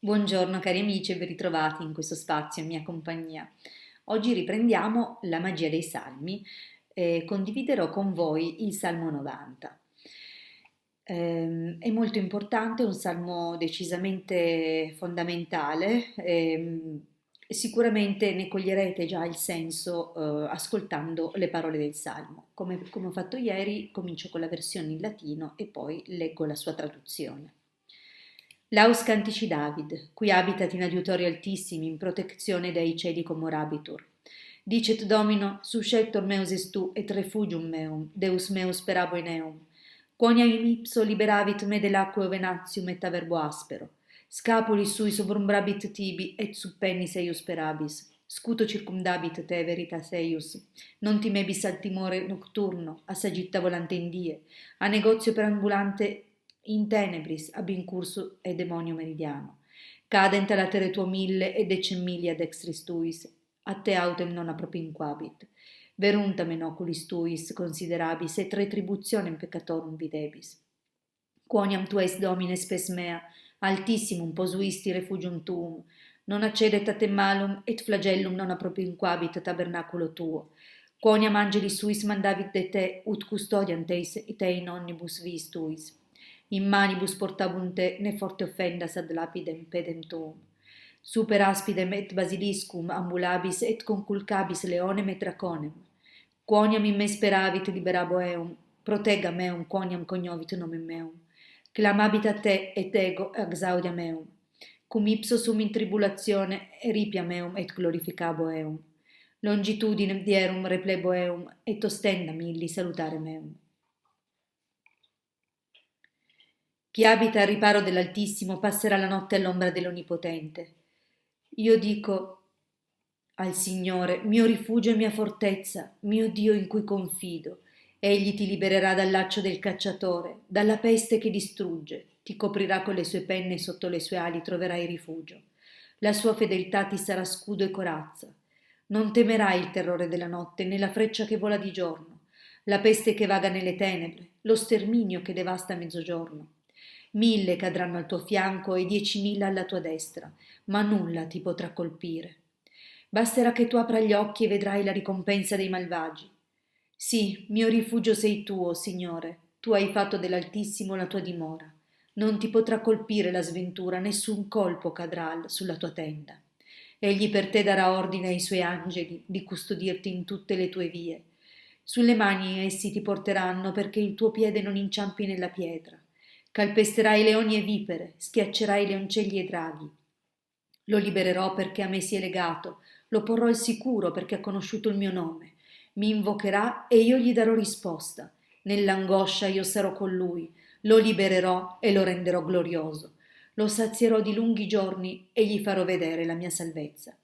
Buongiorno cari amici e ben ritrovati in questo spazio in mia compagnia. Oggi riprendiamo la magia dei salmi e condividerò con voi il Salmo 90. È molto importante, è un salmo decisamente fondamentale e sicuramente ne coglierete già il senso ascoltando le parole del salmo. Come ho fatto ieri, comincio con la versione in latino e poi leggo la sua traduzione. Laus cantici David, qui habitat in adiutori altissimi, in protezione dei cieli comorabitur. Dicet Domino, susceptor meus est tu, et refugium meum, Deus meus per abo in eum. Quoniam ipso liberavit me dell'acqueo venatium et averbo aspero. Scapuli sui sobrumbrabit tibi, et sub pennis eius perabis. Scuto circumdabit te veritas eius. Non timebis al timore nocturno, a sagitta volante in die, a negozio perambulante in tenebris ab incursu e demonio meridiano. Cadent latere tuo mille ed decem millia dextris tuis, a te autem non appropinquabit. Veruntamen oculis tuis considerabis et retributionem peccatorum videbis. Quoniam tu es domine spes mea, altissimum posuisti refugium tuum, non accedet a te malum et flagellum non appropinquabit tabernaculo tuo. Quoniam angelis suis mandavit de te, ut custodiam te in omnibus vis tuis. In manibus portabunt te, ne forte offendas ad lapidem pedem tuum. Super aspidem et basiliscum ambulabis et conculcabis leonem et draconem. Quoniam in me speravit liberabo eum, protega meum quoniam cognovit nomen meum. Clamabit a te et ego exaudia meum. Cum ipso sum in tribulatione eripia meum et glorificabo eum. Longitudinem dierum replebo eum et ostendam illi salutare meum. Chi abita al riparo dell'Altissimo passerà la notte all'ombra dell'Onnipotente. Io dico al Signore, mio rifugio e mia fortezza, mio Dio in cui confido. Egli ti libererà dal laccio del cacciatore, dalla peste che distrugge, ti coprirà con le sue penne e sotto le sue ali troverai rifugio. La sua fedeltà ti sarà scudo e corazza. Non temerai il terrore della notte, né la freccia che vola di giorno, la peste che vaga nelle tenebre, lo sterminio che devasta a mezzogiorno. 1000 cadranno al tuo fianco e 10.000 alla tua destra, ma nulla ti potrà colpire. Basterà che tu apra gli occhi e vedrai la ricompensa dei malvagi. Sì, mio rifugio sei tu, o Signore, tu hai fatto dell'Altissimo la tua dimora. Non ti potrà colpire la sventura, nessun colpo cadrà sulla tua tenda. Egli per te darà ordine ai suoi angeli di custodirti in tutte le tue vie. Sulle mani essi ti porteranno perché il tuo piede non inciampi nella pietra. Calpesterai leoni e vipere, schiaccerai leoncelli e draghi. Lo libererò perché a me si è legato, lo porrò al sicuro perché ha conosciuto il mio nome. Mi invocherà e io gli darò risposta. Nell'angoscia io sarò con lui, lo libererò e lo renderò glorioso. Lo sazierò di lunghi giorni e gli farò vedere la mia salvezza.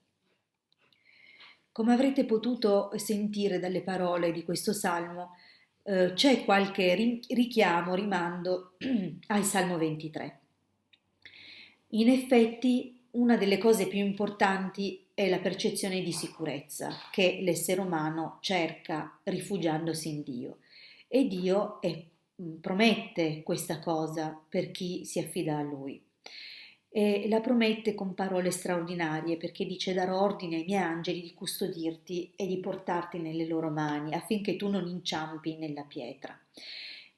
Come avrete potuto sentire dalle parole di questo salmo, c'è qualche richiamo, rimando al Salmo 23. In effetti, una delle cose più importanti è la percezione di sicurezza che l'essere umano cerca rifugiandosi in Dio. E Dio promette questa cosa per chi si affida a Lui. E la promette con parole straordinarie perché dice darò ordine ai miei angeli di custodirti e di portarti nelle loro mani affinché tu non inciampi nella pietra.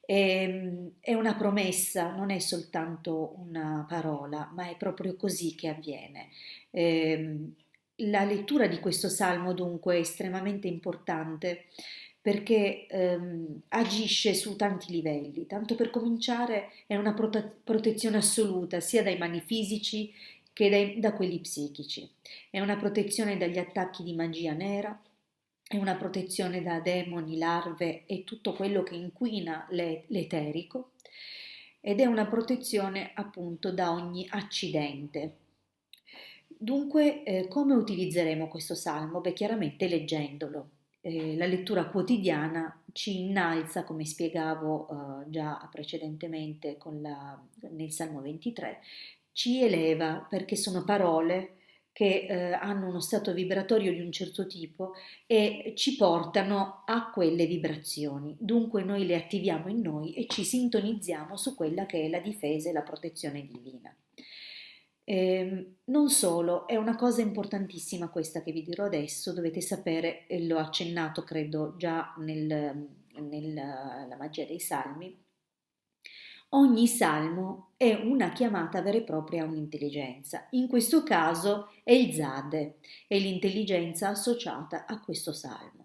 È una promessa, non è soltanto una parola, ma è proprio così che avviene. La lettura di questo salmo dunque è estremamente importante perché agisce su tanti livelli. Tanto per cominciare è una protezione assoluta sia dai mali fisici che da quelli psichici. È una protezione dagli attacchi di magia nera, è una protezione da demoni, larve e tutto quello che inquina l'eterico ed è una protezione appunto da ogni accidente. Dunque, come utilizzeremo questo salmo? Beh, chiaramente leggendolo. La lettura quotidiana ci innalza, come spiegavo già precedentemente nel Salmo 23, ci eleva perché sono parole che hanno uno stato vibratorio di un certo tipo e ci portano a quelle vibrazioni. Dunque noi le attiviamo in noi e ci sintonizziamo su quella che è la difesa e la protezione divina. Non solo, è una cosa importantissima questa che vi dirò adesso, dovete sapere, e l'ho accennato credo già nella magia dei salmi, ogni salmo è una chiamata vera e propria a un'intelligenza. In questo caso è il Zade, è l'intelligenza associata a questo salmo.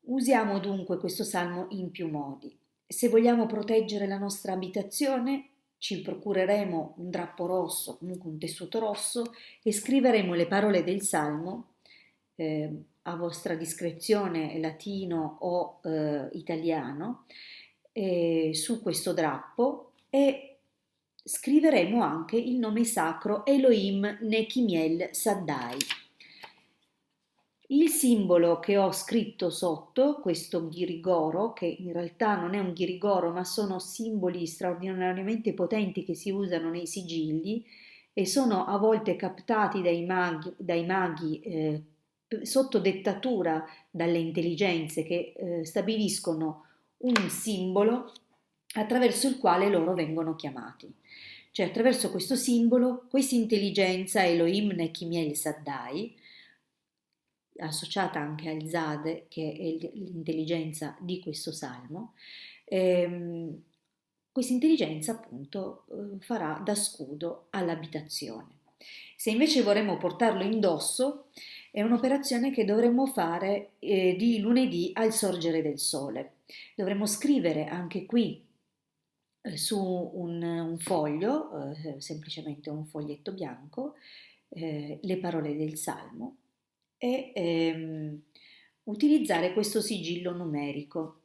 Usiamo dunque questo salmo in più modi. Se vogliamo proteggere la nostra abitazione, ci procureremo un drappo rosso, comunque un tessuto rosso, e scriveremo le parole del salmo, a vostra discrezione, latino o italiano, su questo drappo, e scriveremo anche il nome sacro Elohim Nekimiel Saddai. Il simbolo che ho scritto sotto, questo ghirigoro, che in realtà non è un ghirigoro, ma sono simboli straordinariamente potenti che si usano nei sigilli e sono a volte captati dai maghi sotto dettatura dalle intelligenze che stabiliscono un simbolo attraverso il quale loro vengono chiamati. Cioè attraverso questo simbolo, questa intelligenza Elohim Nekimiel Saddai, associata anche al Zade, che è l'intelligenza di questo salmo, ehm, questa intelligenza appunto farà da scudo all'abitazione. Se invece vorremmo portarlo indosso, è un'operazione che dovremmo fare di lunedì al sorgere del sole. Dovremmo scrivere anche qui su un foglio, semplicemente un foglietto bianco, le parole del salmo e utilizzare questo sigillo numerico.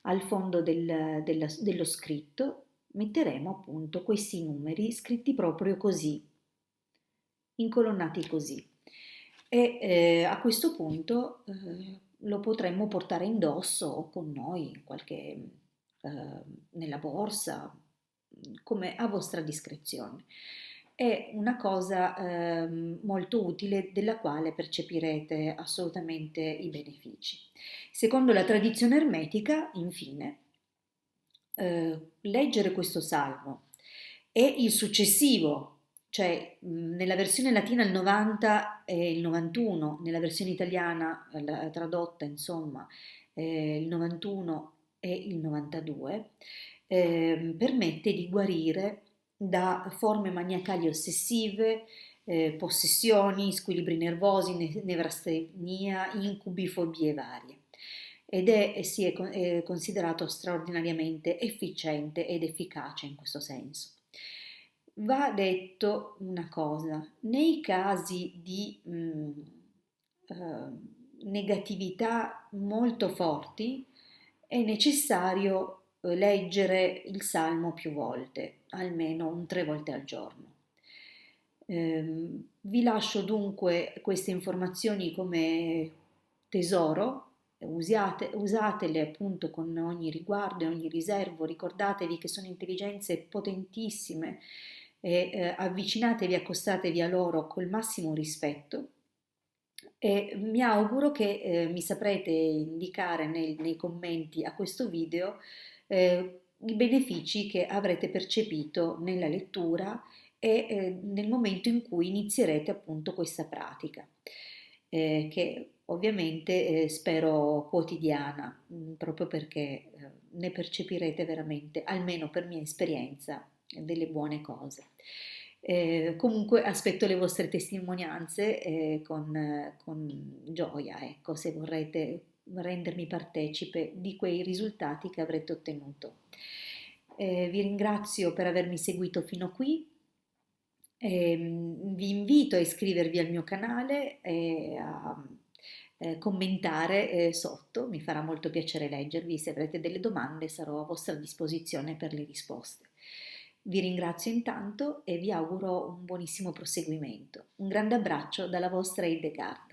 Al fondo dello scritto metteremo appunto questi numeri scritti proprio così, incolonnati così. E a questo punto lo potremmo portare indosso o con noi nella borsa, come a vostra discrezione. È una cosa molto utile della quale percepirete assolutamente i benefici. Secondo la tradizione ermetica, infine, leggere questo salmo e il successivo, cioè nella versione latina il 90 e il 91, nella versione italiana tradotta insomma il 91 e il 92, permette di guarire da forme maniacali ossessive, possessioni, squilibri nervosi, nevrastenia, incubi, fobie varie. È considerato straordinariamente efficiente ed efficace in questo senso. Va detto una cosa, nei casi di negatività molto forti è necessario leggere il Salmo più volte, almeno un 3 volte al giorno. Vi lascio dunque queste informazioni come tesoro, usatele appunto con ogni riguardo e ogni riservo, ricordatevi che sono intelligenze potentissime e avvicinatevi, accostatevi a loro col massimo rispetto e mi auguro che mi saprete indicare nei commenti a questo video i benefici che avrete percepito nella lettura e nel momento in cui inizierete appunto questa pratica, che ovviamente spero quotidiana, proprio perché ne percepirete veramente, almeno per mia esperienza, delle buone cose. Comunque aspetto le vostre testimonianze con gioia, ecco, se vorrete rendermi partecipe di quei risultati che avrete ottenuto. Vi ringrazio per avermi seguito fino a qui. Vi invito a iscrivervi al mio canale e a commentare sotto, mi farà molto piacere leggervi. Se avrete delle domande sarò a vostra disposizione per le risposte. Vi ringrazio intanto e vi auguro un buonissimo proseguimento. Un grande abbraccio dalla vostra Hildegard.